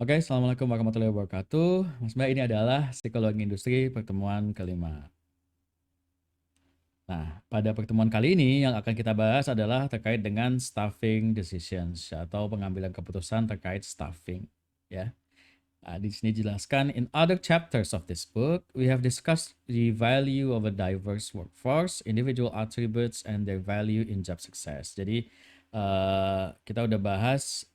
Oke, Assalamualaikum warahmatullahi wabarakatuh. Mas Mbak, ini adalah Psikologi Industri pertemuan kelima. Nah, pada pertemuan kali ini yang akan kita bahas adalah terkait dengan staffing decisions atau pengambilan keputusan terkait staffing. Ya, di sini dijelaskan, in other chapters of this book, we have discussed the value of a diverse workforce, individual attributes, and their value in job success. Jadi, kita udah bahas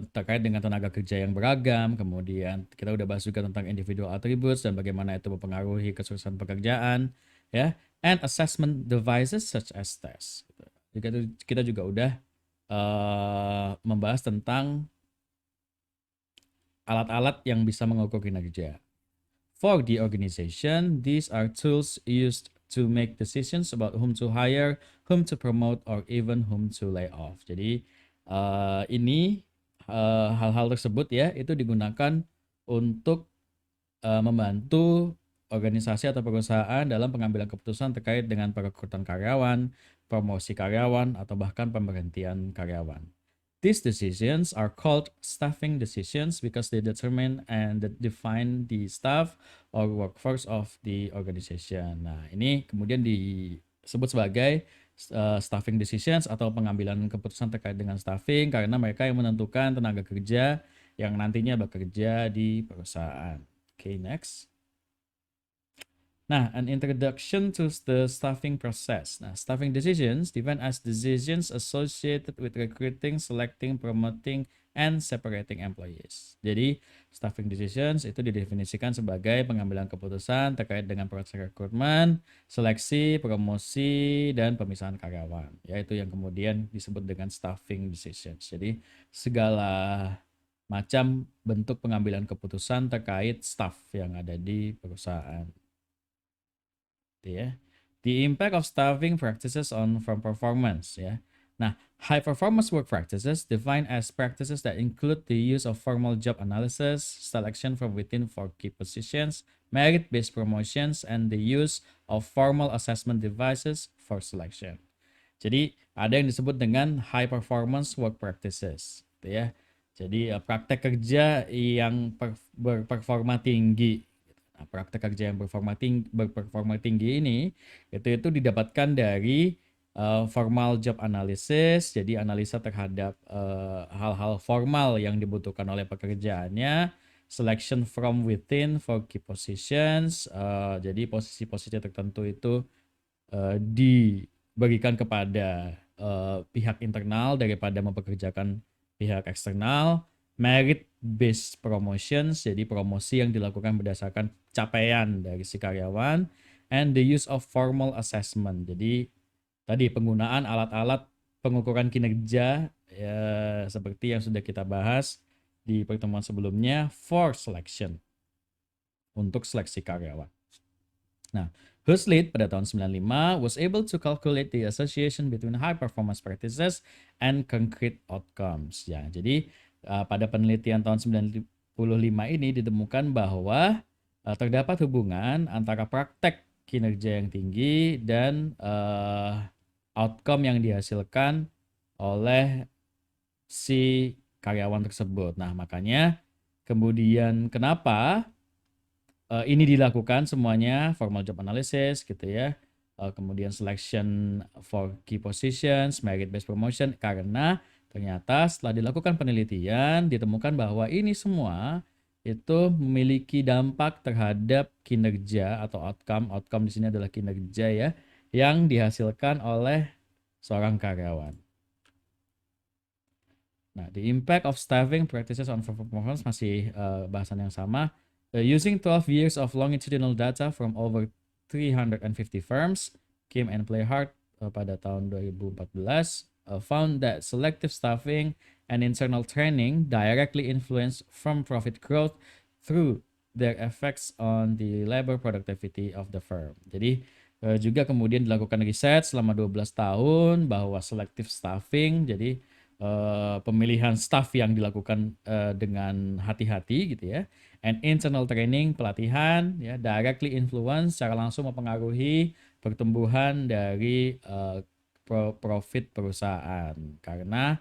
terkait dengan tenaga kerja yang beragam, kemudian kita udah bahas juga tentang individual attributes dan bagaimana itu mempengaruhi kesuksesan pekerjaan, ya, and assessment devices such as tests. Kita juga udah membahas tentang alat-alat yang bisa mengukur kinerja. For the organization, these are tools used to make decisions about whom to hire, whom to promote, or even whom to lay off. Jadi ini hal-hal tersebut ya itu digunakan untuk membantu organisasi atau perusahaan dalam pengambilan keputusan terkait dengan perekrutan karyawan, promosi karyawan, atau bahkan pemberhentian karyawan. These decisions are called staffing decisions because they determine and define the staff or workforce of the organization. Nah, ini kemudian disebut sebagai staffing decisions atau pengambilan keputusan terkait dengan staffing karena mereka yang menentukan tenaga kerja yang nantinya bekerja di perusahaan. Okay, next. Nah, an introduction to the staffing process. Nah, staffing decisions defined as decisions associated with recruiting, selecting, promoting, and separating employees. Jadi, staffing decisions itu didefinisikan sebagai pengambilan keputusan terkait dengan proses rekrutmen, seleksi, promosi, dan pemisahan karyawan. Yaitu yang kemudian disebut dengan staffing decisions. Jadi, segala macam bentuk pengambilan keputusan terkait staff yang ada di perusahaan. Ya. The impact of staffing practices on firm performance ya. Nah, high performance work practices defined as practices that include the use of formal job analysis, selection from within for key positions, merit-based promotions, and the use of formal assessment devices for selection. Jadi ada yang disebut dengan high performance work practices, gitu ya. Jadi praktek kerja yang berperforma tinggi. Nah, praktek kerja yang berperforma tinggi ini itu didapatkan dari formal job analysis, jadi analisa terhadap hal-hal formal yang dibutuhkan oleh pekerjaannya, selection from within for key positions, jadi posisi-posisi tertentu itu diberikan kepada pihak internal daripada mempekerjakan pihak eksternal. Merit based promotions, jadi promosi yang dilakukan berdasarkan capaian dari si karyawan, and the use of formal assessment, jadi tadi penggunaan alat-alat pengukuran kinerja ya, seperti yang sudah kita bahas di pertemuan sebelumnya for selection, untuk seleksi karyawan. Nah, Huxley pada tahun 95 was able to calculate the association between high performance practices and concrete outcomes. Ya, jadi pada penelitian tahun 95 ini ditemukan bahwa terdapat hubungan antara praktek kinerja yang tinggi dan outcome yang dihasilkan oleh si karyawan tersebut. Nah, makanya kemudian kenapa ini dilakukan semuanya formal job analysis gitu ya, kemudian selection for key positions, merit based promotion, karena ternyata setelah dilakukan penelitian ditemukan bahwa ini semua itu memiliki dampak terhadap kinerja atau outcome di sini adalah kinerja ya yang dihasilkan oleh seorang karyawan. Nah, the impact of staffing practices on performance masih bahasan yang sama. Using 12 years of longitudinal data from over 350 firms, Kim and Playhard pada tahun 2014 found that selective staffing and internal training directly influence firm profit growth through their effects on the labor productivity of the firm. Jadi juga kemudian dilakukan riset selama 12 tahun bahwa selective staffing, jadi pemilihan staff yang dilakukan dengan hati-hati gitu ya, and internal training, pelatihan ya, directly influence, secara langsung mempengaruhi pertumbuhan dari profit perusahaan, karena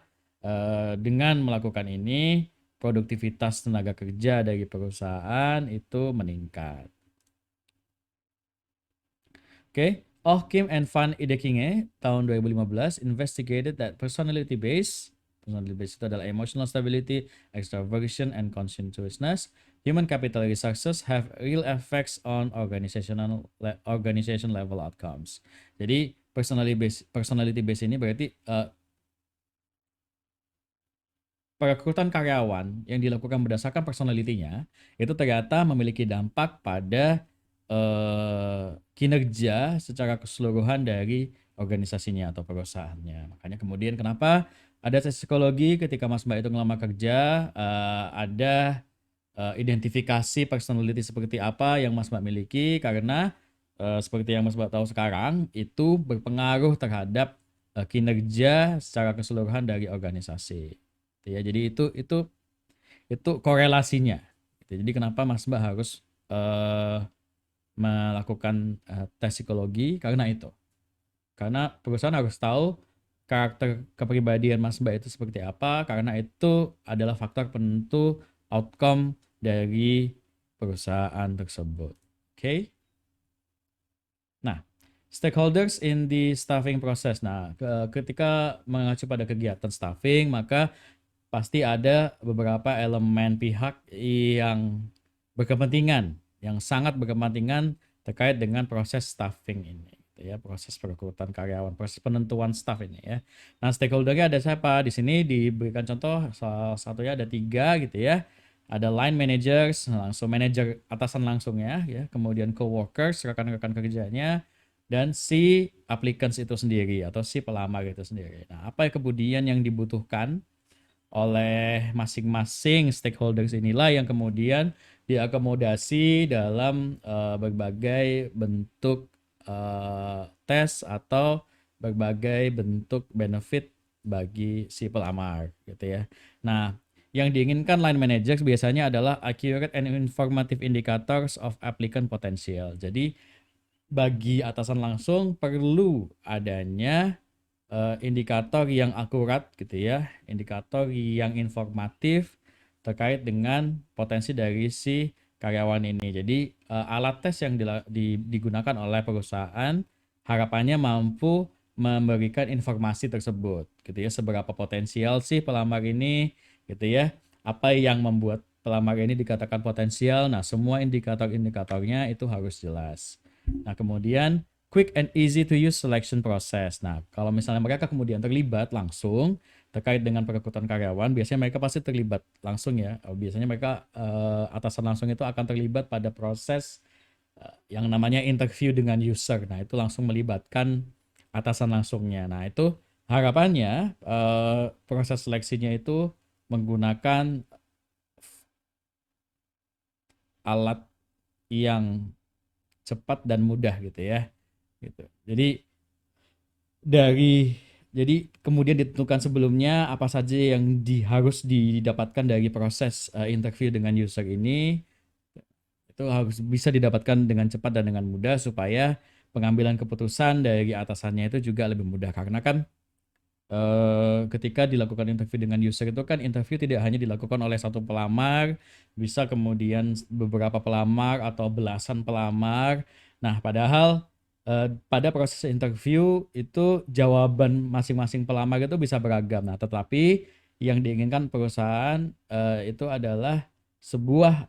dengan melakukan ini produktivitas tenaga kerja dari perusahaan itu meningkat. Oke, Kim and Van Idekinge tahun 2015 investigated that personality based itu adalah emotional stability, extraversion, and conscientiousness. Human capital resources have real effects on organization level outcomes. Jadi personality based ini berarti perekrutan karyawan yang dilakukan berdasarkan personalitinya itu ternyata memiliki dampak pada kinerja secara keseluruhan dari organisasinya atau perusahaannya. Makanya kemudian kenapa ada tes psikologi ketika Mas Mbak itu ngelamar kerja, ada identifikasi personality seperti apa yang Mas Mbak miliki, karena seperti yang Mas Mbak tahu sekarang itu berpengaruh terhadap kinerja secara keseluruhan dari organisasi. Ya, jadi itu korelasinya. Jadi kenapa Mas Mbak harus melakukan tes psikologi karena itu. Karena perusahaan harus tahu karakter kepribadian Mas Mbak itu seperti apa, karena itu adalah faktor penentu outcome dari perusahaan tersebut. Oke. Nah, stakeholders in the staffing process. Nah, ketika mengacu pada kegiatan staffing, maka pasti ada beberapa elemen pihak yang berkepentingan, yang sangat berkepentingan terkait dengan proses staffing ini, gitu ya, proses perekrutan karyawan, proses penentuan staff ini ya. Nah, stakeholdernya ada siapa? Di sini diberikan contoh, salah satunya ada 3 gitu ya. Ada line managers, langsung manajer atasan langsungnya ya, kemudian coworkers, rekan-rekan kerjanya, dan si applicants itu sendiri atau si pelamar itu sendiri. Nah, apa kemudian yang dibutuhkan oleh masing-masing stakeholders inilah yang kemudian diakomodasi dalam berbagai bentuk tes atau berbagai bentuk benefit bagi si pelamar gitu ya. Nah, yang diinginkan line manager biasanya adalah accurate and informative indicators of applicant potential. Jadi bagi atasan langsung perlu adanya indikator yang akurat gitu ya, indikator yang informatif terkait dengan potensi dari si karyawan ini. Jadi alat tes yang digunakan oleh perusahaan harapannya mampu memberikan informasi tersebut gitu ya, seberapa potensial sih pelamar ini gitu ya, apa yang membuat pelamar ini dikatakan potensial. Nah, semua indikator-indikatornya itu harus jelas. Nah, kemudian quick and easy to use selection process. Nah, kalau misalnya mereka kemudian terlibat langsung terkait dengan perekrutan karyawan, biasanya mereka pasti terlibat langsung ya. Biasanya mereka atasan langsung itu akan terlibat pada proses yang namanya interview dengan user. Nah, itu langsung melibatkan atasan langsungnya. Nah, itu harapannya proses seleksinya itu menggunakan alat yang cepat dan mudah gitu ya. Gitu. Jadi kemudian ditentukan sebelumnya apa saja yang harus didapatkan dari proses interview dengan user ini, itu harus bisa didapatkan dengan cepat dan dengan mudah supaya pengambilan keputusan dari atasannya itu juga lebih mudah, karena kan ketika dilakukan interview dengan user itu kan interview tidak hanya dilakukan oleh satu pelamar, bisa kemudian beberapa pelamar atau belasan pelamar. Nah, padahal pada proses interview itu jawaban masing-masing pelamar itu bisa beragam. Nah, tetapi yang diinginkan perusahaan itu adalah sebuah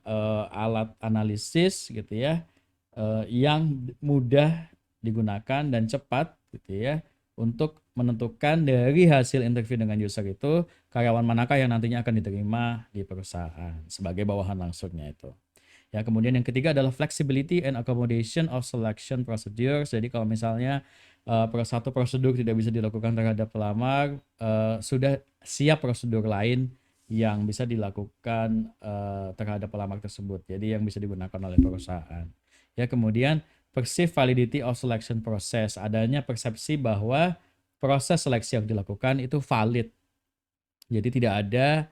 alat analisis gitu ya, yang mudah digunakan dan cepat gitu ya, untuk menentukan dari hasil interview dengan user itu karyawan manakah yang nantinya akan diterima di perusahaan sebagai bawahan langsungnya itu. Ya, kemudian yang ketiga adalah flexibility and accommodation of selection procedures. Jadi kalau misalnya satu prosedur tidak bisa dilakukan terhadap pelamar, sudah siap prosedur lain yang bisa dilakukan terhadap pelamar tersebut. Jadi yang bisa digunakan oleh perusahaan. Ya, kemudian perceived validity of selection process. Adanya persepsi bahwa proses seleksi yang dilakukan itu valid. Jadi tidak ada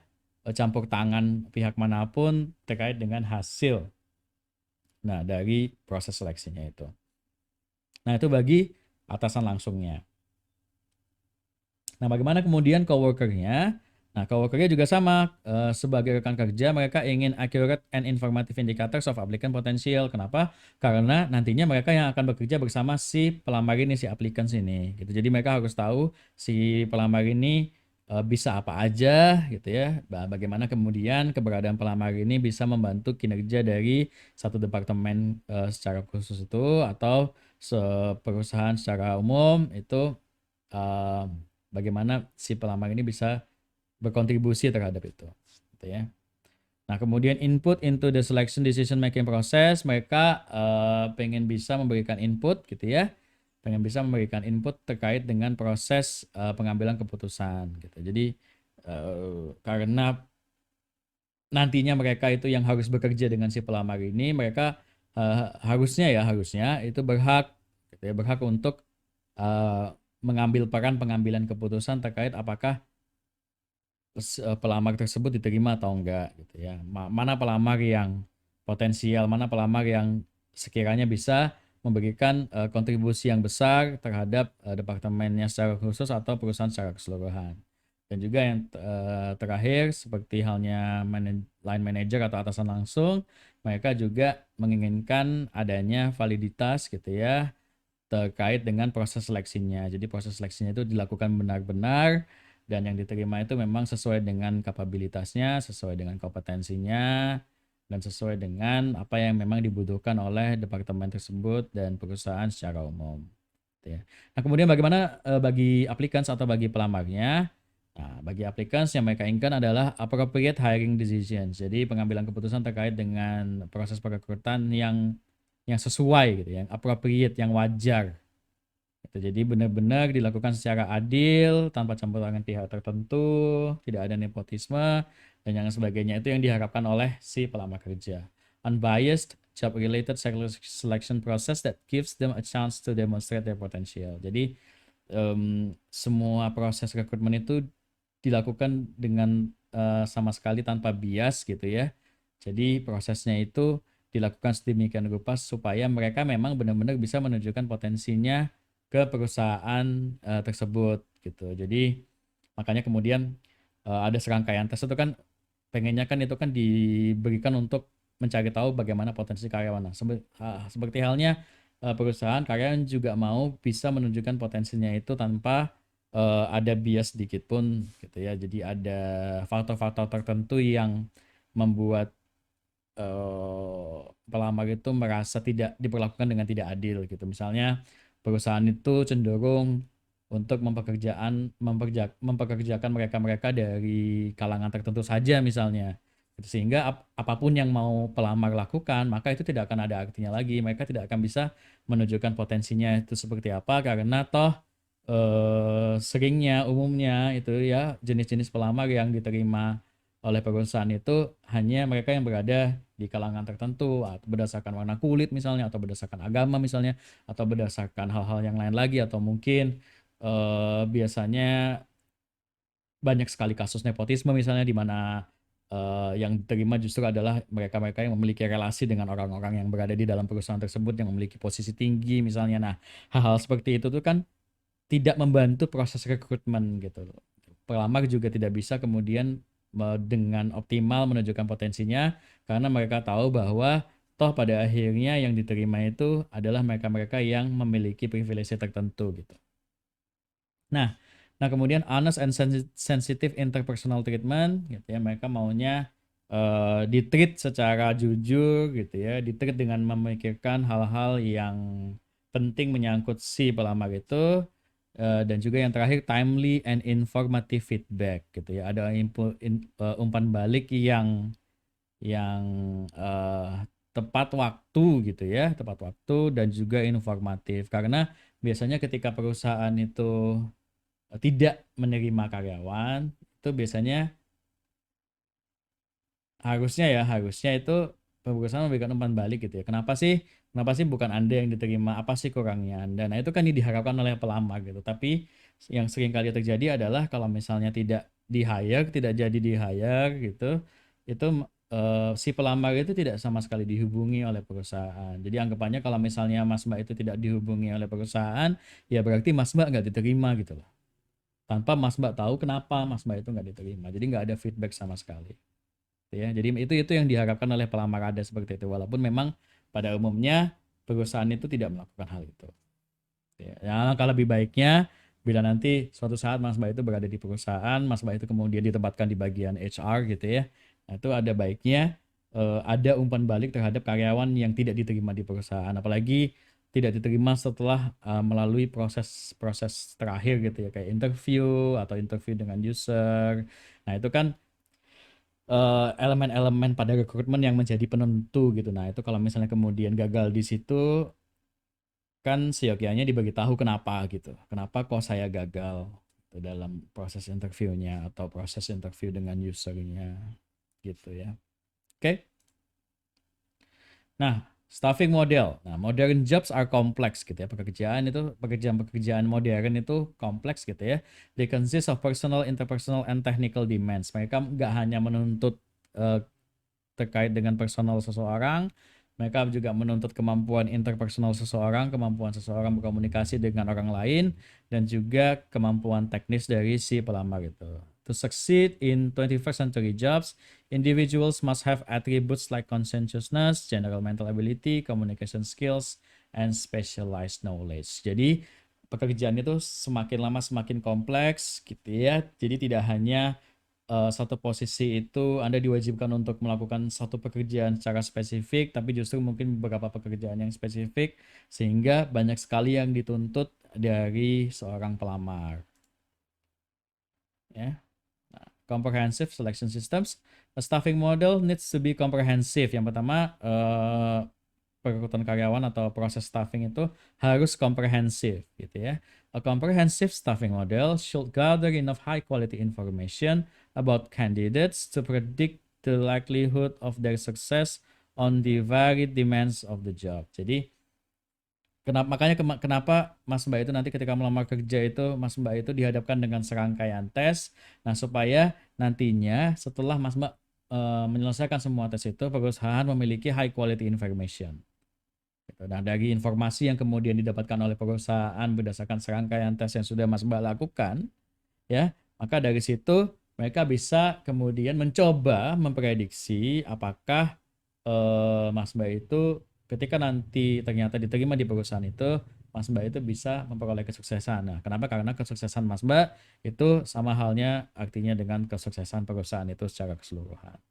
campur tangan pihak manapun terkait dengan hasil dari proses seleksinya itu. Nah, itu bagi atasan langsungnya. Nah, bagaimana kemudian coworkernya? Nah, coworkernya juga sama. Sebagai rekan kerja, mereka ingin accurate and informative indicators of applicant potential. Kenapa? Karena nantinya mereka yang akan bekerja bersama si pelamar ini, si applicants ini. Gitu. Jadi mereka harus tahu si pelamar ini bisa apa aja, gitu ya. Bagaimana kemudian keberadaan pelamar ini bisa membantu kinerja dari satu departemen secara khusus itu, atau perusahaan secara umum itu. eh, Bagaimana si pelamar ini bisa berkontribusi terhadap itu, gitu ya. Nah, kemudian input into the selection decision making process, mereka pengen bisa memberikan input, gitu ya, pengen bisa memberikan input terkait dengan proses pengambilan keputusan, gitu. Jadi karena nantinya mereka itu yang harus bekerja dengan si pelamar ini, mereka harusnya itu berhak, gitu ya, berhak untuk mengambil peran pengambilan keputusan terkait apakah pelamar tersebut diterima atau enggak, gitu ya. Mana pelamar yang potensial, mana pelamar yang sekiranya bisa memberikan kontribusi yang besar terhadap departemennya secara khusus atau perusahaan secara keseluruhan. Dan juga yang terakhir, seperti halnya line manager atau atasan langsung, mereka juga menginginkan adanya validitas, gitu ya, terkait dengan proses seleksinya. Jadi proses seleksinya itu dilakukan benar-benar dan yang diterima itu memang sesuai dengan kapabilitasnya, sesuai dengan kompetensinya, dan sesuai dengan apa yang memang dibutuhkan oleh departemen tersebut dan perusahaan secara umum. Gitu ya. Nah, kemudian bagaimana bagi applicants atau bagi pelamarnya? Nah, bagi applicants yang mereka inginkan adalah appropriate hiring decisions. Jadi pengambilan keputusan terkait dengan proses perekrutan yang sesuai, gitu, yang appropriate, yang wajar. Gitu. Jadi benar-benar dilakukan secara adil, tanpa campur tangan pihak tertentu, tidak ada nepotisme, dan yang sebagainya, itu yang diharapkan oleh si pelamar kerja. Unbiased job-related selection process that gives them a chance to demonstrate their potential. Jadi semua proses rekrutmen itu dilakukan dengan sama sekali tanpa bias, gitu ya. Jadi prosesnya itu dilakukan sedemikian rupa supaya mereka memang benar-benar bisa menunjukkan potensinya ke perusahaan tersebut, gitu. Jadi makanya kemudian ada serangkaian tes itu kan, pengennya kan itu kan diberikan untuk mencari tahu bagaimana potensi karyawan. Nah, seperti halnya perusahaan, karyawan juga mau bisa menunjukkan potensinya itu tanpa ada bias sedikit pun, gitu ya. Jadi ada faktor-faktor tertentu yang membuat pelamar itu merasa tidak diperlakukan dengan tidak adil, gitu. Misalnya perusahaan itu cenderung untuk mempekerjakan mereka-mereka dari kalangan tertentu saja misalnya. Gitu. Sehingga apapun yang mau pelamar lakukan, maka itu tidak akan ada artinya lagi. Mereka tidak akan bisa menunjukkan potensinya itu seperti apa, karena toh seringnya, umumnya itu ya, jenis-jenis pelamar yang diterima oleh perusahaan itu hanya mereka yang berada di kalangan tertentu, atau berdasarkan warna kulit misalnya, atau berdasarkan agama misalnya, atau berdasarkan hal-hal yang lain lagi, atau mungkin biasanya banyak sekali kasus nepotisme misalnya, di mana yang diterima justru adalah mereka-mereka yang memiliki relasi dengan orang-orang yang berada di dalam perusahaan tersebut, yang memiliki posisi tinggi misalnya. Nah, hal-hal seperti itu tuh kan tidak membantu proses rekrutmen, gitu. Pelamar juga tidak bisa kemudian dengan optimal menunjukkan potensinya, karena mereka tahu bahwa toh pada akhirnya yang diterima itu adalah mereka-mereka yang memiliki privilege tertentu, gitu. Nah, kemudian honest and sensitive interpersonal treatment, gitu ya. Mereka maunya ditreat secara jujur, gitu ya, ditreat dengan memikirkan hal-hal yang penting menyangkut si pelamar itu. Dan juga yang terakhir, timely and informative feedback, gitu ya. Ada umpan balik yang tepat waktu, gitu ya, tepat waktu dan juga informatif. Karena biasanya ketika perusahaan itu tidak menerima karyawan, itu biasanya harusnya itu perusahaan memberikan umpan balik, gitu ya. Kenapa sih bukan Anda yang diterima? Apa sih kurangnya Anda? Nah, itu kan diharapkan oleh pelamar, gitu. Tapi yang sering kali terjadi adalah kalau misalnya tidak tidak jadi di-hire, gitu, itu si pelamar itu tidak sama sekali dihubungi oleh perusahaan. Jadi anggapannya kalau misalnya Mas Mbak itu tidak dihubungi oleh perusahaan, ya berarti Mas Mbak nggak diterima, gitu loh. tanpa Mas Mbak tahu kenapa Mas Mbak itu nggak diterima. Jadi nggak ada feedback sama sekali. Ya, jadi itu yang diharapkan oleh pelamar ada seperti itu. Walaupun memang pada umumnya perusahaan itu tidak melakukan hal itu. Ya, langkah lebih baiknya bila nanti suatu saat Mas Mbak itu berada di perusahaan, Mas Mbak itu kemudian ditempatkan di bagian HR gitu ya. Nah, itu ada baiknya ada umpan balik terhadap karyawan yang tidak diterima di perusahaan, apalagi tidak diterima setelah melalui proses terakhir gitu ya, kayak interview atau interview dengan user. Nah, itu kan elemen-elemen pada rekrutmen yang menjadi penentu gitu. Nah, itu kalau misalnya kemudian gagal di situ, kan seyogyanya dibagi tahu kenapa gitu. Kenapa kok saya gagal gitu dalam proses interviewnya atau proses interview dengan usernya gitu ya. Oke. Nah, staffing model. Nah, modern jobs are complex gitu ya. Pekerjaan-pekerjaan modern itu kompleks gitu ya. They consist of personal, interpersonal, and technical demands. Mereka nggak hanya menuntut eh, terkait dengan personal seseorang, mereka juga menuntut kemampuan interpersonal seseorang, kemampuan seseorang berkomunikasi dengan orang lain, dan juga kemampuan teknis dari si pelamar itu. To succeed in 21st century jobs, individuals must have attributes like conscientiousness, general mental ability, communication skills, and specialized knowledge. Jadi pekerjaan itu semakin lama semakin kompleks gitu ya. Jadi tidak hanya satu posisi itu Anda diwajibkan untuk melakukan satu pekerjaan secara spesifik, tapi justru mungkin beberapa pekerjaan yang spesifik, sehingga banyak sekali yang dituntut dari seorang pelamar. Ya. Nah, comprehensive selection systems. A staffing model needs to be comprehensive. Yang pertama, perekrutan karyawan atau proses staffing itu harus komprehensif gitu ya. A comprehensive staffing model should gather enough high quality information about candidates to predict the likelihood of their success on the varied demands of the job. Jadi kenapa Mas Mbak itu nanti ketika melamar kerja itu Mas Mbak itu dihadapkan dengan serangkaian tes. Nah, supaya nantinya setelah Mas Mbak menyelesaikan semua tes itu, perusahaan memiliki high quality information. Nah, dari informasi yang kemudian didapatkan oleh perusahaan berdasarkan serangkaian tes yang sudah Mas Mbak lakukan, ya, maka dari situ mereka bisa kemudian mencoba memprediksi apakah Mas Mbak itu ketika nanti ternyata diterima di perusahaan itu, Mas Mbak itu bisa memperoleh kesuksesan. Nah, kenapa? Karena kesuksesan Mas Mbak itu sama halnya artinya dengan kesuksesan perusahaan itu secara keseluruhan.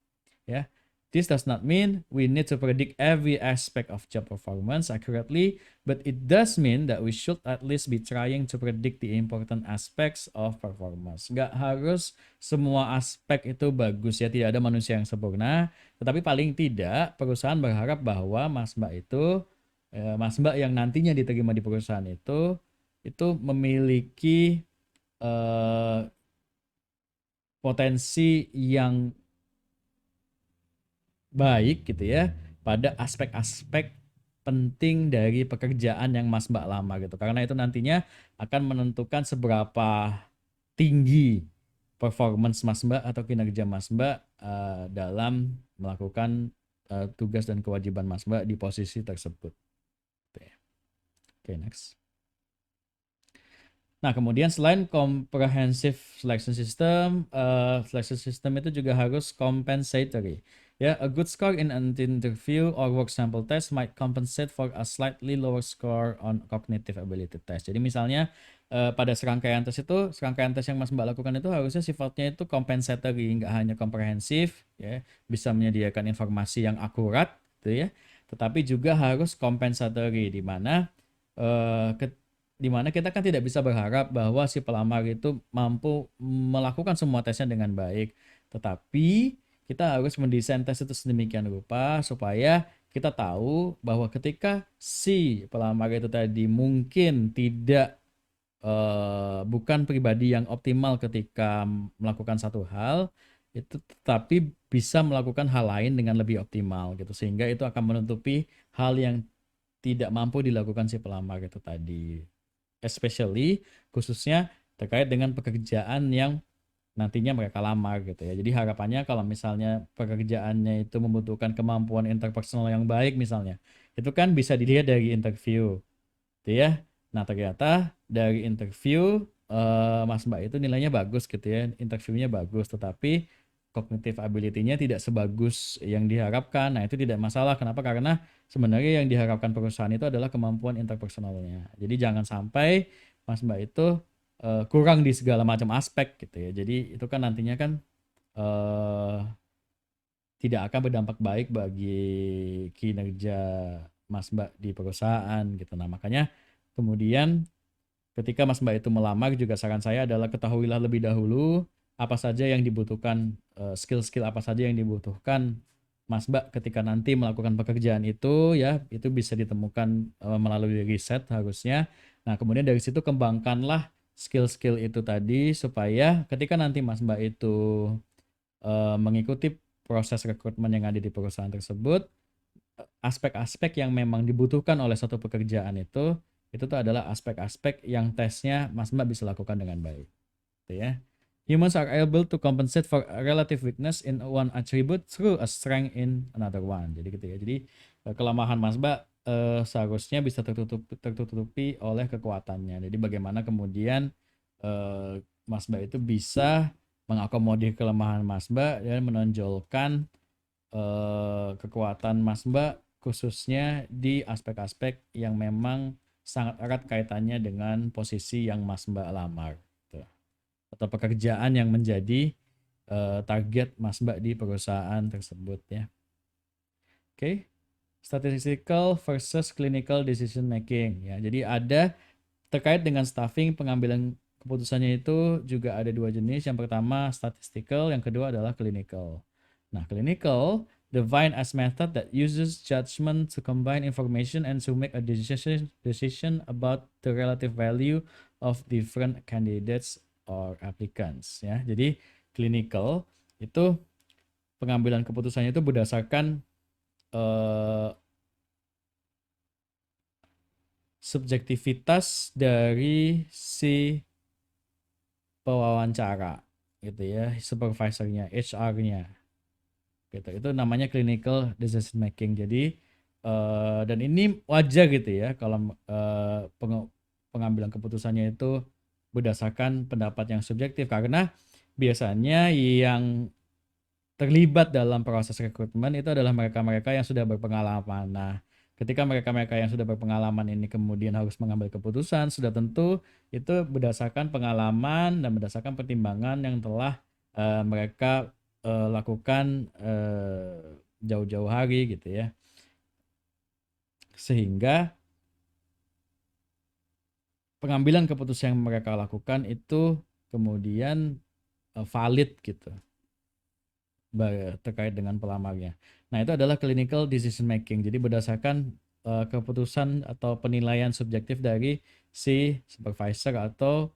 Ya. This does not mean we need to predict every aspect of job performance accurately, but it does mean that we should at least be trying to predict the important aspects of performance. Nggak harus semua aspek itu bagus ya, tidak ada manusia yang sempurna, tetapi paling tidak perusahaan berharap bahwa Mas Mbak yang nantinya diterima di perusahaan itu memiliki potensi yang baik gitu ya pada aspek-aspek penting dari pekerjaan yang Mas Mbak lama gitu. Karena itu nantinya akan menentukan seberapa tinggi performance Mas Mbak atau kinerja Mas Mbak dalam melakukan tugas dan kewajiban Mas Mbak di posisi tersebut. Oke, next. Nah, kemudian selain comprehensive selection system itu juga harus compensatory. Ya, a good score in an interview or work sample test might compensate for a slightly lower score on cognitive ability test. Jadi misalnya pada serangkaian tes yang Mas Mbak lakukan itu harusnya sifatnya itu compensatory, nggak hanya komprehensif, ya, bisa menyediakan informasi yang akurat, gitu ya, tetapi juga harus compensatory, di mana kita kan tidak bisa berharap bahwa si pelamar itu mampu melakukan semua tesnya dengan baik. Tetapi kita harus mendesain tes itu sedemikian rupa supaya kita tahu bahwa ketika si pelamar itu tadi mungkin tidak bukan pribadi yang optimal ketika melakukan satu hal, itu tetapi bisa melakukan hal lain dengan lebih optimal gitu, sehingga itu akan menutupi hal yang tidak mampu dilakukan si pelamar itu tadi, especially khususnya terkait dengan pekerjaan yang nantinya mereka lamar gitu ya. Jadi harapannya kalau misalnya pekerjaannya itu membutuhkan kemampuan interpersonal yang baik misalnya, itu kan bisa dilihat dari interview gitu ya. Nah, ternyata dari interview Mas Mbak itu nilainya bagus gitu ya, interviewnya bagus, tetapi cognitive ability-nya tidak sebagus yang diharapkan. Nah, itu tidak masalah. Kenapa? Karena sebenarnya yang diharapkan perusahaan itu adalah kemampuan interpersonalnya. Jadi jangan sampai Mas Mbak itu kurang di segala macam aspek gitu ya. Jadi itu kan nantinya kan eh, tidak akan berdampak baik bagi kinerja Mas Mbak di perusahaan gitu. Nah, makanya kemudian ketika Mas Mbak itu melamar juga saran saya adalah ketahuilah lebih dahulu apa saja yang dibutuhkan, skill-skill apa saja yang dibutuhkan Mas Mbak ketika nanti melakukan pekerjaan itu ya, itu bisa ditemukan melalui riset harusnya. Nah, kemudian dari situ kembangkanlah skill-skill itu tadi supaya ketika nanti Mas Mbak itu mengikuti proses rekrutmen yang ada di perusahaan tersebut, aspek-aspek yang memang dibutuhkan oleh satu pekerjaan itu tuh adalah aspek-aspek yang tesnya Mas Mbak bisa lakukan dengan baik, gitu ya. Humans are able to compensate for a relative weakness in one attribute through a strength in another one. Jadi gitu ya. Jadi kelemahan Mas Mbak seharusnya bisa tertutupi oleh kekuatannya. Jadi bagaimana kemudian Mas Mbak itu bisa mengakomodir kelemahan Mas Mbak dan menonjolkan kekuatan Mas Mbak khususnya di aspek-aspek yang memang sangat erat kaitannya dengan posisi yang Mas Mbak lamar gitu. Atau pekerjaan yang menjadi target Mas Mbak di perusahaan tersebut ya. Oke. Statistical versus clinical decision making ya. Jadi ada terkait dengan staffing, pengambilan keputusannya itu juga ada dua jenis. Yang pertama statistical, yang kedua adalah clinical. Nah, clinical define as method that uses judgment to combine information and to make a decision about the relative value of different candidates or applicants ya. Jadi clinical itu pengambilan keputusannya itu berdasarkan subjektivitas dari si pewawancara gitu ya, supervisornya, HR-nya gitu. Itu namanya clinical decision making. Jadi dan ini wajar gitu ya kalau pengambilan keputusannya itu berdasarkan pendapat yang subjektif, karena biasanya yang terlibat dalam proses rekrutmen itu adalah mereka-mereka yang sudah berpengalaman. Nah, ketika mereka-mereka yang sudah berpengalaman ini kemudian harus mengambil keputusan, sudah tentu itu berdasarkan pengalaman dan berdasarkan pertimbangan yang telah mereka lakukan jauh-jauh hari gitu ya. Sehingga pengambilan keputusan yang mereka lakukan itu kemudian valid gitu terkait dengan pelamarnya. Nah, itu adalah clinical decision making. Jadi berdasarkan keputusan atau penilaian subjektif dari si supervisor atau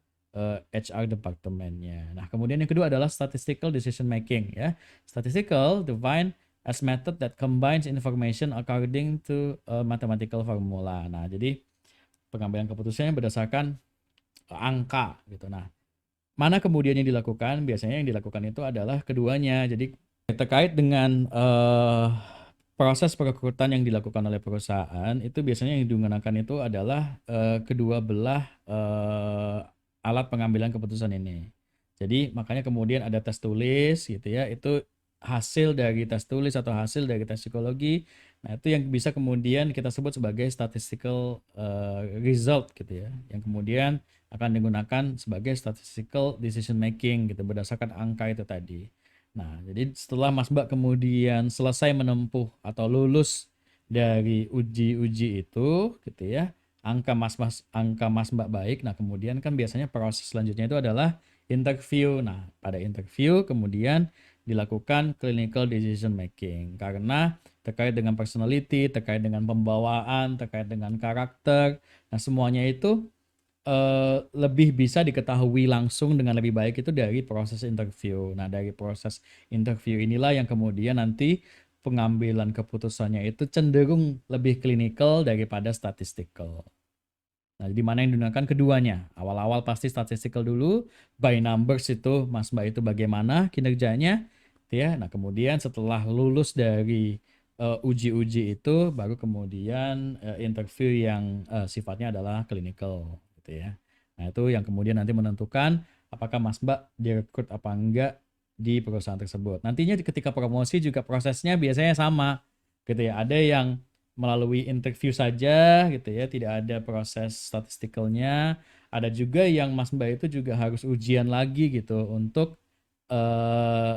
HR departemennya. Nah, kemudian yang kedua adalah statistical decision making ya. Statistical define as method that combines information according to a mathematical formula. Nah, jadi pengambilan keputusannya berdasarkan angka gitu. Nah, mana kemudian yang dilakukan? Biasanya yang dilakukan itu adalah keduanya. Jadi terkait dengan proses perekrutan yang dilakukan oleh perusahaan itu biasanya yang digunakan itu adalah kedua belah alat pengambilan keputusan ini. Jadi makanya kemudian ada tes tulis gitu ya, itu hasil dari tes tulis atau hasil dari tes psikologi. Nah, itu yang bisa kemudian kita sebut sebagai statistical result gitu ya, yang kemudian akan digunakan sebagai statistical decision making gitu berdasarkan angka itu tadi. Nah, jadi setelah Mas Mbak kemudian selesai menempuh atau lulus dari uji-uji itu gitu ya, angka Mas Mbak baik. Nah, kemudian kan biasanya proses selanjutnya itu adalah interview. Nah, pada interview kemudian dilakukan clinical decision making karena terkait dengan personality, terkait dengan pembawaan, terkait dengan karakter. Nah, semuanya itu lebih bisa diketahui langsung dengan lebih baik itu dari proses interview. Nah, dari proses interview inilah yang kemudian nanti pengambilan keputusannya itu cenderung lebih klinikal daripada statistical. Nah, di mana yang digunakan keduanya. Awal-awal pasti statistical dulu, by numbers itu Mas Mbak itu bagaimana kinerjanya, ya. Nah, kemudian setelah lulus dari uji-uji itu baru kemudian interview yang sifatnya adalah clinical gitu ya. Nah, itu yang kemudian nanti menentukan apakah Mas Mbak direkrut apa enggak di perusahaan tersebut. Nantinya ketika promosi juga prosesnya biasanya sama gitu ya. Ada yang melalui interview saja gitu ya, tidak ada proses statistikalnya. Ada juga yang Mas Mbak itu juga harus ujian lagi gitu untuk eh,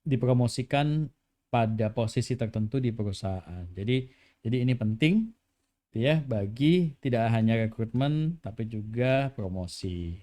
dipromosikan pada posisi tertentu di perusahaan. Jadi ini penting ya bagi tidak hanya rekrutmen tapi juga promosi.